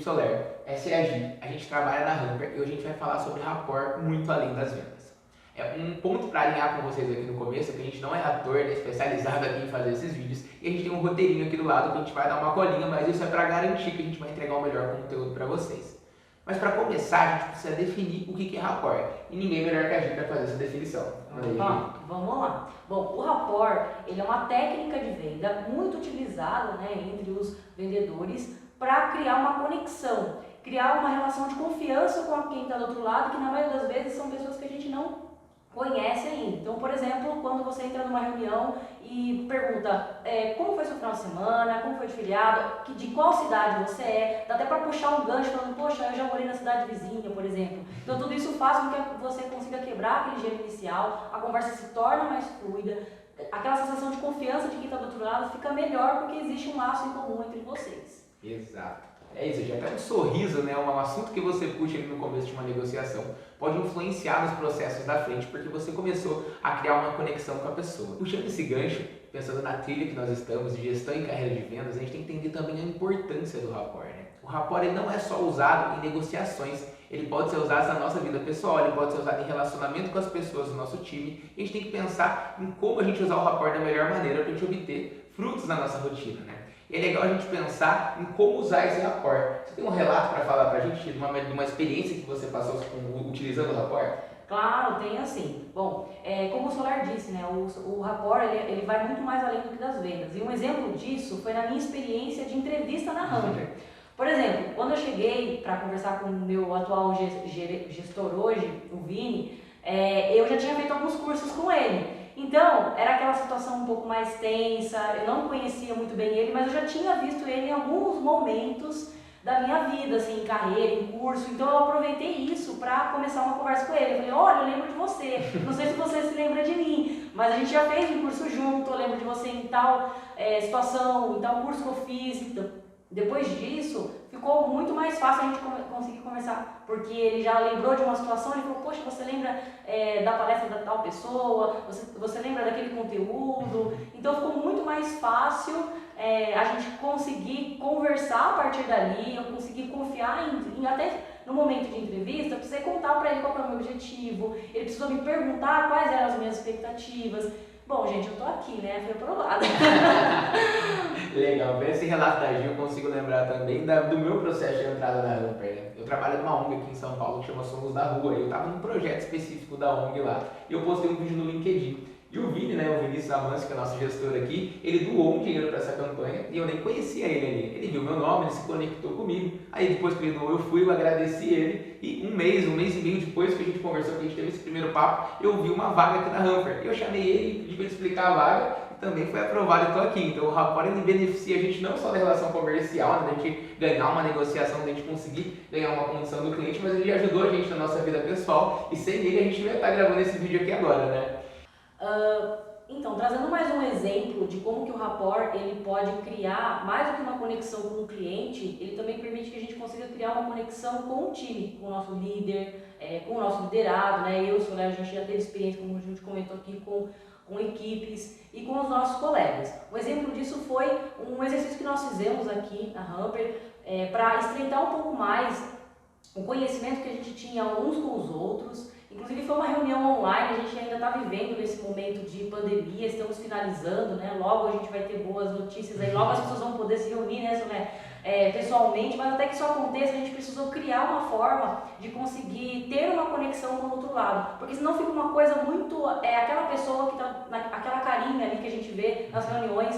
Soler, essa é a Gi, a gente trabalha na Hamper e hoje a gente vai falar sobre rapport muito além das vendas. É um ponto para alinhar com vocês aqui no começo, que a gente não é ator, né, especializado aqui em fazer esses vídeos, e a gente tem um roteirinho aqui do lado que a gente vai dar uma colinha, mas isso é para garantir que a gente vai entregar o melhor conteúdo para vocês. Mas para começar, a gente precisa definir o que é rapport, e ninguém melhor que a Gi para fazer essa definição. Vamos lá. Bom, o rapport, ele é uma técnica de venda muito utilizada, né, entre os vendedores para criar uma conexão, criar uma relação de confiança com quem está do outro lado, que na maioria das vezes são pessoas que a gente não conhece ainda. Então, por exemplo, quando você entra numa reunião e pergunta como foi seu final de semana, como foi de feriado, de qual cidade você é, dá até para puxar um gancho falando, poxa, eu já morei na cidade vizinha, por exemplo. Então, tudo isso faz com que você consiga quebrar aquele gelo inicial, a conversa se torna mais fluida, aquela sensação de confiança de quem está do outro lado fica melhor porque existe um laço em comum entre vocês. Exato. É isso, já até um sorriso, né, um assunto que você puxa ali no começo de uma negociação pode influenciar nos processos da frente, porque você começou a criar uma conexão com a pessoa. Puxando esse gancho, pensando na trilha que nós estamos, de gestão e carreira de vendas, a gente tem que entender também a importância do rapport, né? O rapport ele não é só usado em negociações, ele pode ser usado na nossa vida pessoal, ele pode ser usado em relacionamento com as pessoas do nosso time, e a gente tem que pensar em como a gente usar o rapport da melhor maneira para a gente obter frutos na nossa rotina, né? E é legal a gente pensar em como usar esse rapport. Você tem um relato para falar para a gente de uma experiência que você passou utilizando o rapport? Claro, tem assim. Bom, como o Solar disse, né, o rapport ele vai muito mais além do que das vendas. E um exemplo disso foi na minha experiência de entrevista na Hamper. Por exemplo, quando eu cheguei para conversar com o meu atual gestor hoje, o Vini, eu já tinha feito alguns cursos com ele. Então, era aquela situação um pouco mais tensa, eu não conhecia muito bem ele, mas eu já tinha visto ele em alguns momentos da minha vida, assim, em carreira, em curso, então eu aproveitei isso para começar uma conversa com ele. Eu falei, olha, eu lembro de você, não sei se você se lembra de mim, mas a gente já fez um curso junto, eu lembro de você em tal situação, em tal curso que eu fiz. Então, depois disso, ficou muito mais fácil a gente conseguir conversar, porque ele já lembrou de uma situação, ele falou, poxa, você lembra da palestra da tal pessoa, você lembra daquele conteúdo, então ficou muito mais fácil a gente conseguir conversar a partir dali, eu consegui confiar em até no momento de entrevista, eu precisei contar para ele qual era o meu objetivo, ele precisou me perguntar quais eram as minhas expectativas. Bom, gente, eu tô aqui, né? Fui aprovada. Legal, vendo esse relato da Gil, eu consigo lembrar também do meu processo de entrada na Hamper, né? Eu trabalho numa ONG aqui em São Paulo que chama Somos da Rua, e eu tava num projeto específico da ONG lá, e eu postei um vídeo no LinkedIn. E o Vini, né, o Vinícius Amâncio, que é nosso gestor aqui, ele doou um dinheiro para essa campanha e eu nem conhecia ele ali. Ele viu meu nome, ele se conectou comigo. Aí depois que ele doou, eu fui, eu agradeci ele. E um mês e meio depois que a gente conversou, que a gente teve esse primeiro papo, eu vi uma vaga aqui na Hamper. Eu chamei ele, pedi para ele explicar a vaga e também foi aprovado e estou aqui. Então o rapport ele beneficia a gente não só da relação comercial, né, da gente ganhar uma negociação, da gente conseguir ganhar uma condição do cliente, mas ele ajudou a gente na nossa vida pessoal e sem ele a gente não ia estar gravando esse vídeo aqui agora, né? Então, trazendo mais um exemplo de como que o rapport ele pode criar mais do que uma conexão com o cliente, ele também permite que a gente consiga criar uma conexão com o time, com o nosso líder, com o nosso liderado, né? Eu e o Soler, a gente já teve experiência, como a gente comentou aqui, com equipes e com os nossos colegas. Um exemplo disso foi um exercício que nós fizemos aqui na Hamper para estreitar um pouco mais o conhecimento que a gente tinha uns com os outros. Inclusive foi uma reunião online, a gente ainda está vivendo nesse momento de pandemia, estamos finalizando, né? Logo a gente vai ter boas notícias aí, logo as pessoas vão poder se reunir, né, pessoalmente, mas até que isso aconteça a gente precisou criar uma forma de conseguir ter uma conexão com o outro lado, porque senão fica uma coisa muito, aquela pessoa que está, aquela carinha ali que a gente vê nas reuniões,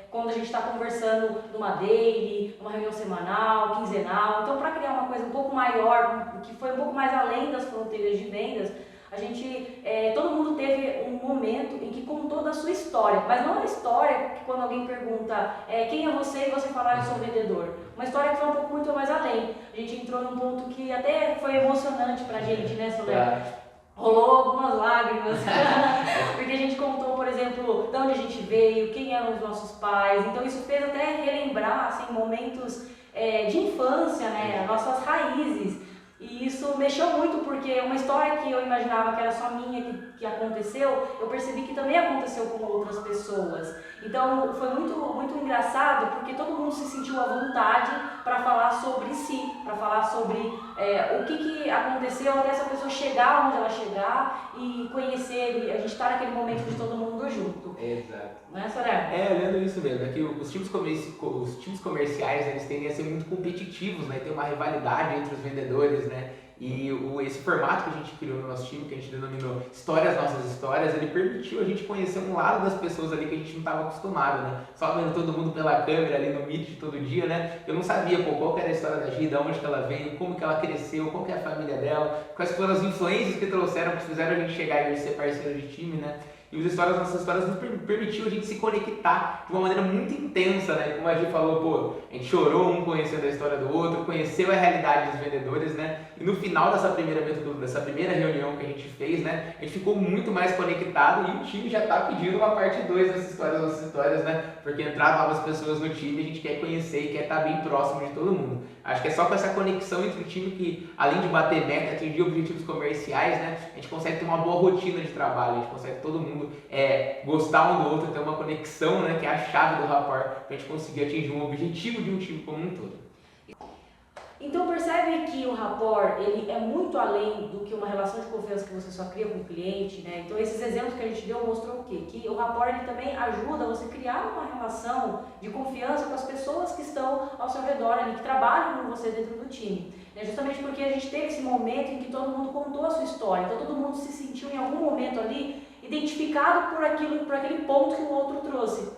quando a gente está conversando numa daily, numa reunião semanal, quinzenal. Então, para criar uma coisa um pouco maior, que foi um pouco mais além das fronteiras de vendas, a gente, todo mundo teve um momento em que contou da sua história, mas não a história que quando alguém pergunta quem é você e você fala eu sou vendedor. Uma história que foi um pouco muito mais além. A gente entrou num ponto que até foi emocionante pra gente, né, Soler? Rolou algumas lágrimas, porque a gente contou, por exemplo, de onde a gente veio, quem eram os nossos pais, então isso fez até relembrar assim, momentos de infância, né, nossas raízes, e isso mexeu muito porque uma história que eu imaginava que era só minha, que aconteceu, eu percebi que também aconteceu com outras pessoas, Então foi muito engraçado porque todo mundo se sentiu à vontade para falar sobre si, para falar sobre o que aconteceu até essa pessoa chegar onde ela chegar e conhecer, e a gente está naquele momento de todo mundo junto. Exato. Não é, Soraya? Olhando isso mesmo, é que os times comerciais, eles tendem a ser muito competitivos, né? Tem uma rivalidade entre os vendedores, né? E esse formato que a gente criou no nosso time, que a gente denominou Histórias Nossas Histórias, ele permitiu a gente conhecer um lado das pessoas ali que a gente não estava acostumado, né? Só vendo todo mundo pela câmera ali no Meet todo dia, né? Eu não sabia qual que era a história da Gi, de onde que ela veio, como que ela cresceu, qual que é a família dela, quais foram as influências que trouxeram, que fizeram a gente chegar e ser parceiro de time, né? E Nossas Histórias nos permitiu a gente se conectar de uma maneira muito intensa, né? Como a gente falou, pô, a gente chorou um conhecendo a história do outro, conheceu a realidade dos vendedores, né? E no final dessa primeira reunião que a gente fez, né? A gente ficou muito mais conectado e o time já tá pedindo uma parte 2 Nossas Histórias, né? Porque entraram novas pessoas no time, a gente quer conhecer e quer estar bem próximo de todo mundo. Acho que é só com essa conexão entre o time que, além de bater meta, atingir objetivos comerciais, né? A gente consegue ter uma boa rotina de trabalho, a gente consegue todo mundo gostar um do outro, ter uma conexão, né, que é a chave do rapport para a gente conseguir atingir um objetivo de um time como um todo. Então percebe que o rapport ele é muito além do que uma relação de confiança que você só cria com o cliente, né? Então esses exemplos que a gente deu mostrou o quê? Que o rapport ele também ajuda você a criar uma relação de confiança com as pessoas que estão ao seu redor ali, que trabalham com você dentro do time. Né? Justamente porque a gente teve esse momento em que todo mundo contou a sua história, então todo mundo se sentiu em algum momento ali identificado por aquele ponto que o outro trouxe.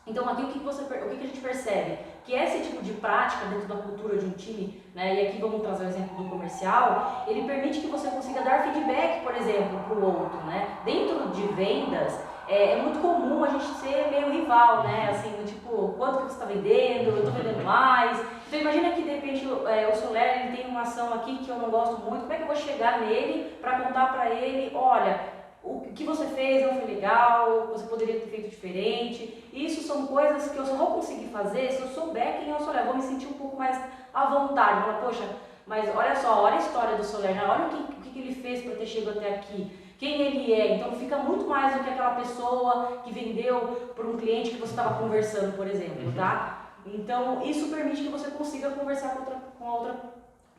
Então aqui o que a gente percebe? Que esse tipo de prática dentro da cultura de um time, né, e aqui vamos trazer o exemplo do comercial, ele permite que você consiga dar feedback, por exemplo, para o outro. Né? Dentro de vendas, é muito comum a gente ser meio rival, né? Assim, tipo, quanto que você está vendendo, eu estou vendendo mais. Então imagina que de repente o Soler ele tem uma ação aqui que eu não gosto muito, como é que eu vou chegar nele para contar para ele, olha, o que você fez não foi legal, você poderia ter feito diferente. Isso são coisas que eu só vou conseguir fazer se eu souber quem é o Soler. Eu vou me sentir um pouco mais à vontade. Falar, poxa, mas olha só, olha a história do Soler, né? Olha o que ele fez para ter chegado até aqui. Quem ele é. Então fica muito mais do que aquela pessoa que vendeu para um cliente que você estava conversando, por exemplo, tá? Então isso permite que você consiga conversar com a outra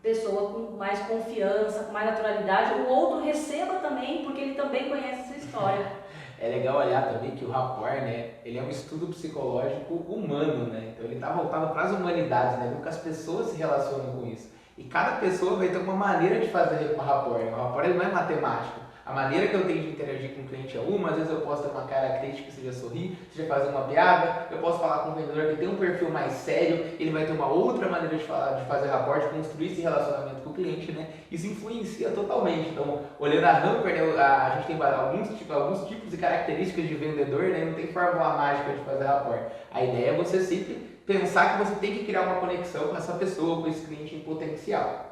pessoa com mais confiança, com mais naturalidade, o outro receba também, porque ele também conhece essa história. É legal olhar também que o rapport, né, ele é um estudo psicológico humano, né, então ele está voltado para as humanidades, né, como que as pessoas se relacionam com isso. E cada pessoa vai ter uma maneira de fazer rapport, né? O rapport ele não é matemático. A maneira que eu tenho de interagir com o cliente é uma, às vezes eu posso ter uma cara crítica, seja sorrir, seja fazer uma piada, eu posso falar com um vendedor que tem um perfil mais sério, ele vai ter uma outra maneira de fazer rapport, de construir esse relacionamento com o cliente, né? Isso influencia totalmente. Então, olhando a Hamper, né, a gente tem alguns tipos e características de vendedor, né? Não tem fórmula mágica de fazer rapport. A ideia é você sempre pensar que você tem que criar uma conexão com essa pessoa, com esse cliente em potencial.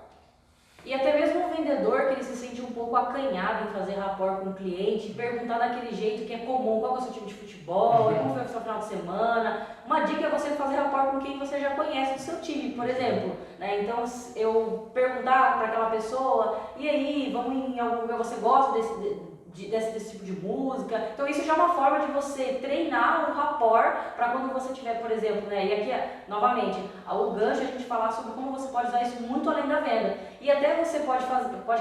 E até mesmo o vendedor que ele se sente um pouco acanhado em fazer rapport com o cliente, perguntar daquele jeito que é comum, qual é o seu time de futebol, como foi o seu final de semana. Uma dica é você fazer rapport com quem você já conhece do seu time, por exemplo. Né? Então eu perguntar para aquela pessoa, e aí, vamos em algum lugar, você gosta desse tipo de música? Então isso já é uma forma de você treinar um rapport para quando você tiver, por exemplo, né? E aqui, novamente, o gancho é a gente falar sobre como você pode usar isso muito além da venda. E até você pode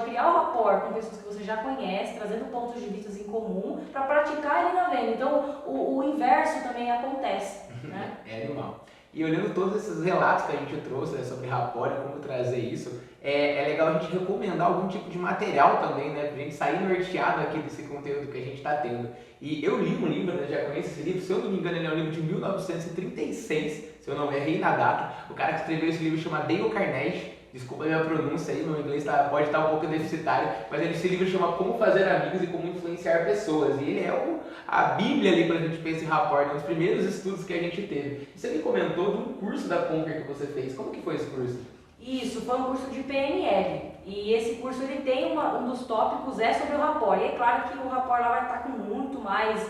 criar o rapport com pessoas que você já conhece, trazendo pontos de vista em comum para praticar ele na venda. Então o inverso também acontece. Né? É animal. E olhando todos esses relatos que a gente trouxe, né, sobre rapport e como trazer isso, é legal a gente recomendar algum tipo de material também, né, pra gente sair norteado aqui desse conteúdo que a gente está tendo. E eu li um livro, né, já conheço esse livro, se eu não me engano ele é um livro de 1936, se eu não errei na data. O cara que escreveu esse livro chama Dale Carnegie. Desculpa a minha pronúncia aí, meu inglês pode estar um pouco deficitário, mas esse livro chama Como Fazer Amigos e Como Influenciar Pessoas. E ele é a bíblia ali quando a gente pensa em rapport, um dos primeiros estudos que a gente teve. Você me comentou de um curso da Conquer que você fez. Como que foi esse curso? Isso, foi um curso de PNL. E esse curso ele tem um dos tópicos é sobre o rapport. E é claro que o rapport lá vai estar com muito mais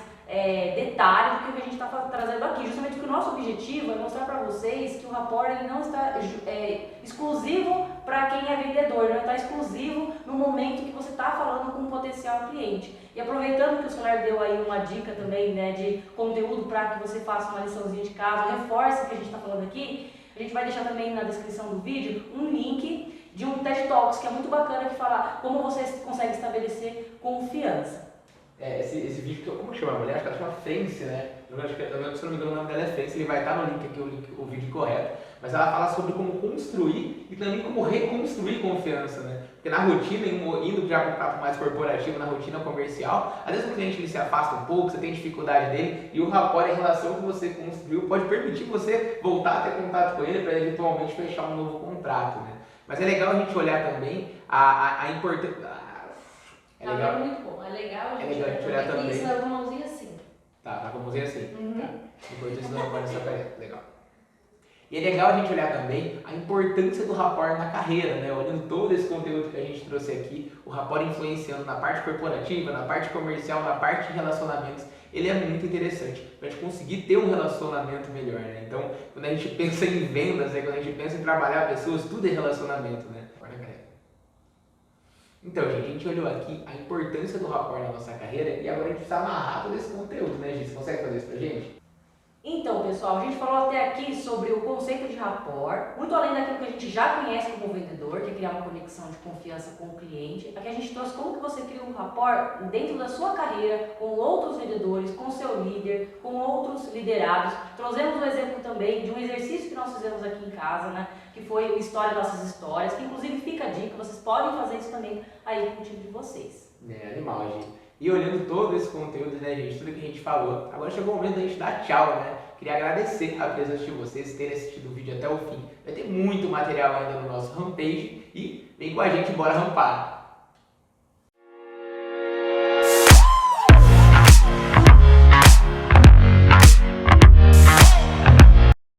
detalhes do que a gente está trazendo aqui. Justamente porque o nosso objetivo é mostrar para vocês que o rapport ele não está exclusivo para quem é vendedor, não está exclusivo no momento que você está falando com um potencial cliente. E aproveitando que o Solar deu aí uma dica também, né, de conteúdo para que você faça uma liçãozinha de casa, reforce o que a gente está falando aqui, a gente vai deixar também na descrição do vídeo um link de um TED Talks que é muito bacana, que fala como você consegue estabelecer confiança. Esse vídeo, como chama a mulher? Acho que ela chama Fence, né? Se não me engano, o nome dela é Fence, ele vai estar no link aqui, o vídeo correto. Mas ela fala sobre como construir e também como reconstruir confiança, né? Porque na rotina, indo já para um papo mais corporativo, na rotina comercial, às vezes o cliente ele se afasta um pouco, você tem dificuldade dele, e o rapport, a relação que você construiu, pode permitir você voltar a ter contato com ele para eventualmente fechar um novo contrato, né? Mas é legal a gente olhar também a importância. É muito bom, é legal a gente olhar também. Isso é uma mãozinha assim. Tá com a mãozinha assim. Uhum. Tá. Importância do rapport nessa carreira. Legal. E é legal a gente olhar também a importância do rapport na carreira, né? Olhando todo esse conteúdo que a gente trouxe aqui, o rapport influenciando na parte corporativa, na parte comercial, na parte de relacionamentos, ele é muito interessante para a gente conseguir ter um relacionamento melhor, né? Então, quando a gente pensa em vendas, né? Quando a gente pensa em trabalhar pessoas, tudo é relacionamento, né? Então, gente, a gente olhou aqui a importância do rapport na nossa carreira e agora a gente precisa amarrar todo esse conteúdo, né, Gi? Você consegue fazer isso pra gente? Então, pessoal, a gente falou até aqui sobre o conceito de rapport, muito além daquilo que a gente já conhece como vendedor, que é criar uma conexão de confiança com o cliente. Aqui a gente trouxe como que você cria um rapport dentro da sua carreira, com outros vendedores, com o seu líder, com outros liderados. Trouxemos um exemplo também de um exercício que nós fizemos aqui em casa, né? Que foi o História Nossas Histórias, que inclusive fica a dica, vocês podem fazer isso também aí com o time de vocês. Animal, gente. E olhando todo esse conteúdo, né, gente, tudo que a gente falou, agora chegou o momento da gente dar tchau, né? Queria agradecer a presença de vocês, terem assistido o vídeo até o fim. Vai ter muito material ainda no nosso homepage e vem com a gente, bora rampar!